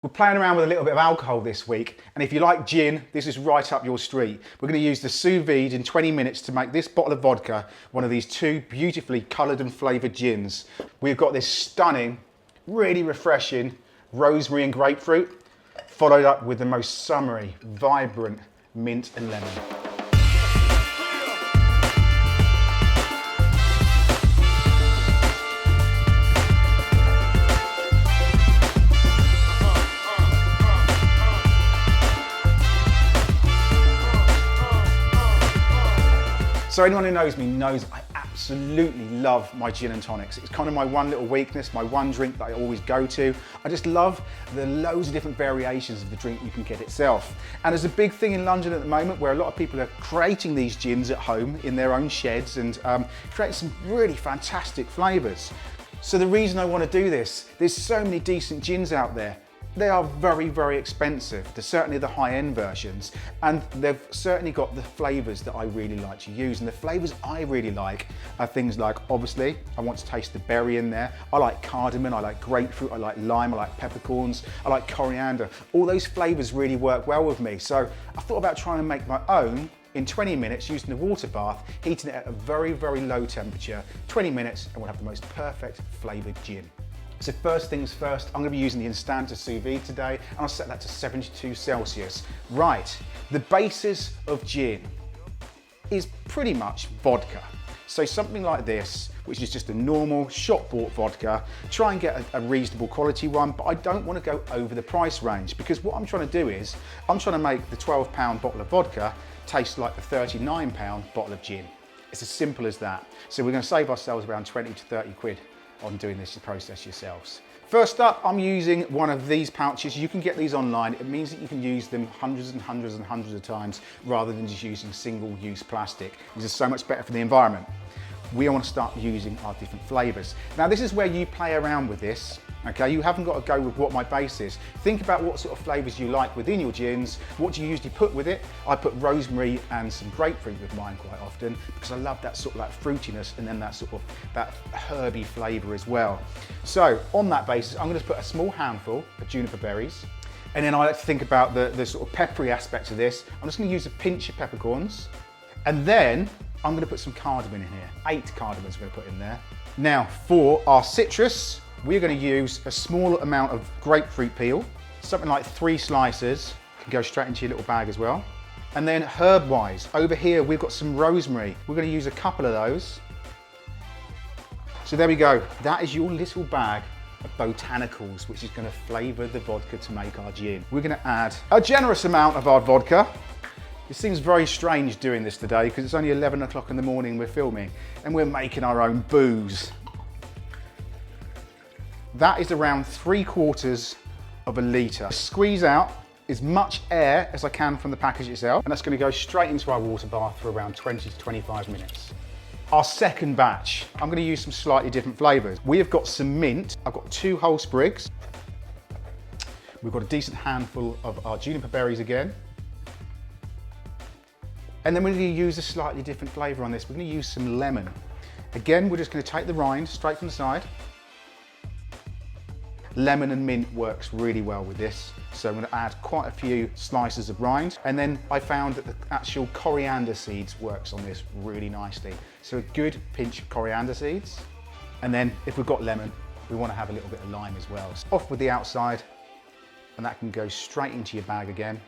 We're playing around with a little bit of alcohol this week, and if you like gin, this is right up your street. We're going to use the sous vide in 20 minutes to make this bottle of vodka one of these two beautifully coloured and flavoured gins. We've got this stunning, really refreshing rosemary and grapefruit, followed up with the most summery, vibrant mint and lemon. So anyone who knows me knows I absolutely love my gin and tonics. It's kind of my one little weakness, my one drink that I always go to. I just love the loads of different variations of the drink you can get itself. And there's a big thing in London at the moment where a lot of people are creating these gins at home in their own sheds and creating some really fantastic flavours. So the reason I want to do this, there's so many decent gins out there. They are very, very expensive. They're certainly the high-end versions, and they've certainly got the flavours that I really like to use. And the flavours I really like are things like, obviously, I want to taste the berry in there. I like cardamon, I like grapefruit, I like lime, I like peppercorns, I like coriander. All those flavours really work well with me. So I thought about trying to make my own in 20 minutes using a water bath, heating it at a very, very low temperature. 20 minutes, and we'll have the most perfect flavoured gin. So first things first, I'm going to be using the Instanta Sous Vide today, and I'll set that to 72 Celsius. Right, the basis of gin is pretty much vodka. So something like this, which is just a normal shop-bought vodka, try and get a reasonable quality one, but I don't want to go over the price range, because what I'm trying to do is, I'm trying to make the £12 bottle of vodka taste like the £39 bottle of gin. It's as simple as that. So we're going to save ourselves around 20 to 30 quid on doing this process yourselves. First up, I'm using one of these pouches. You can get these online. It means that you can use them hundreds and hundreds and hundreds of times rather than just using single-use plastic. This is so much better for the environment. We want to start using our different flavours. Now this is where you play around with this, okay? You haven't got to go with what my base is. Think about what sort of flavours you like within your gins. What do you usually put with it? I put rosemary and some grapefruit with mine quite often because I love that sort of like fruitiness and then that sort of that herby flavour as well. So on that basis, I'm going to put a small handful of juniper berries. And then I like to think about the sort of peppery aspect of this. I'm just going to use a pinch of peppercorns. And then I'm going to put some cardamom in here. 8 cardamons I'm going to put in there. Now for our citrus, we're going to use a small amount of grapefruit peel, something like 3 slices, can go straight into your little bag as well. And then herb-wise, over here we've got some rosemary. We're going to use a couple of those. So there we go. That is your little bag of botanicals, which is going to flavour the vodka to make our gin. We're going to add a generous amount of our vodka. It seems very strange doing this today because it's only 11 o'clock in the morning we're filming and we're making our own booze. That is around 3/4 of a litre. Squeeze out as much air as I can from the package itself, and that's going to go straight into our water bath for around 20 to 25 minutes. Our second batch, I'm going to use some slightly different flavours. We have got some mint. I've got 2 whole sprigs. We've got a decent handful of our juniper berries again. And then we're going to use a slightly different flavour on this. We're going to use some lemon. Again, we're just going to take the rind straight from the side. Lemon and mint works really well with this. So I'm going to add quite a few slices of rind. And then I found that the actual coriander seeds works on this really nicely. So a good pinch of coriander seeds. And then if we've got lemon, we want to have a little bit of lime as well. So off with the outside, and that can go straight into your bag again.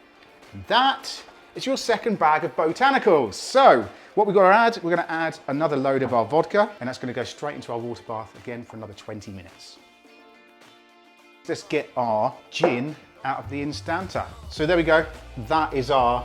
And that it's your second bag of botanicals. So what we're going to add, we're going to add another load of our vodka, and that's going to go straight into our water bath again for another 20 minutes. Let's get our gin out of the Instanta. So there we go. That is our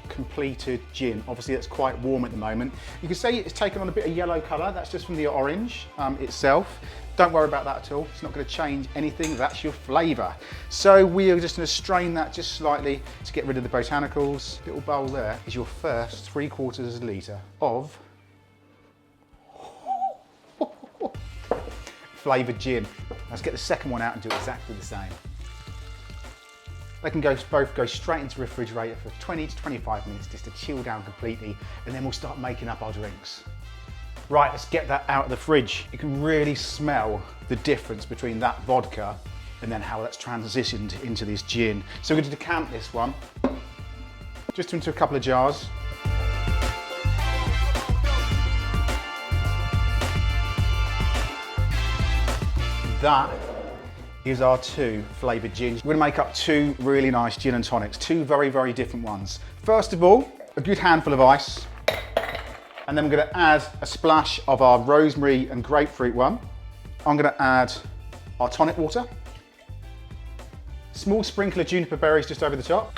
completed gin. Obviously it's quite warm at the moment. You can say it's taken on a bit of yellow colour. That's just from the orange itself. Don't worry about that at all. It's not going to change anything. That's your flavour. So we are just going to strain that just slightly to get rid of the botanicals. Little bowl there is your first 3/4 litre of flavoured gin. Let's get the second one out and do exactly the same. They can both go straight into the refrigerator for 20 to 25 minutes just to chill down completely, and then we'll start making up our drinks. Right, let's get that out of the fridge. You can really smell the difference between that vodka and then how that's transitioned into this gin. So we're going to decant this one just into a couple of jars. That is our 2 flavoured gins. We're going to make up 2 really nice gin and tonics, 2 very, very different ones. First of all, a good handful of ice, and then we're going to add a splash of our rosemary and grapefruit one. I'm going to add our tonic water, small sprinkle of juniper berries just over the top.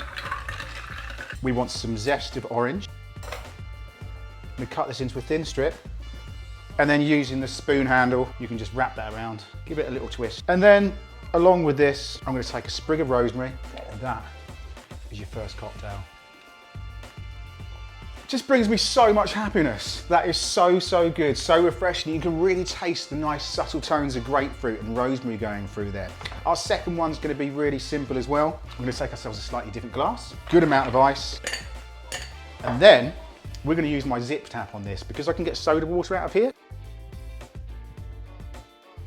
We want some zest of orange. We cut this into a thin strip. And then using the spoon handle, you can just wrap that around, give it a little twist. And then along with this, I'm going to take a sprig of rosemary, and that is your first cocktail. It just brings me so much happiness. That is so, so good, so refreshing. You can really taste the nice subtle tones of grapefruit and rosemary going through there. Our second one's going to be really simple as well. We're going to take ourselves a slightly different glass, good amount of ice, and then we're going to use my zip tap on this because I can get soda water out of here.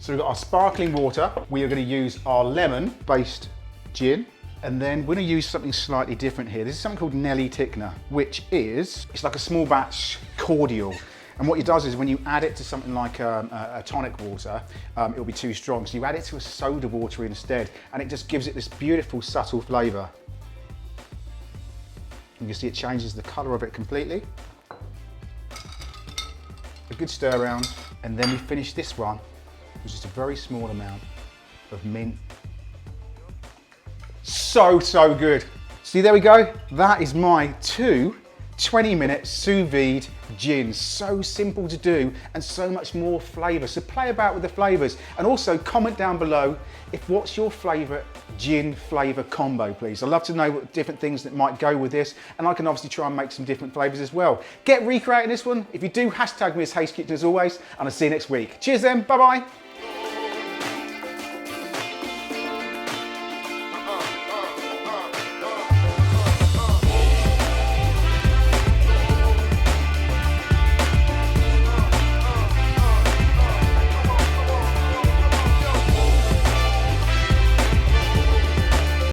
So we've got our sparkling water. We are going to use our lemon-based gin. And then we're going to use something slightly different here. This is something called Nelly Tickner, which is, it's like a small batch cordial. And what it does is when you add it to something like a tonic water, it'll be too strong. So you add it to a soda water instead, and it just gives it this beautiful, subtle flavour. You can see it changes the colour of it completely. A good stir around, and then we finish this one with just a very small amount of mint. So, so good. See, there we go. That is my 2 20-minute sous vide gins. So simple to do and so much more flavour. So play about with the flavours, and also comment down below what's your favourite gin flavour combo, please. I'd love to know what different things that might go with this, and I can obviously try and make some different flavours as well. Get recreating this one. If you do, hashtag me as Haste Kitchen as always, and I'll see you next week. Cheers then, bye bye.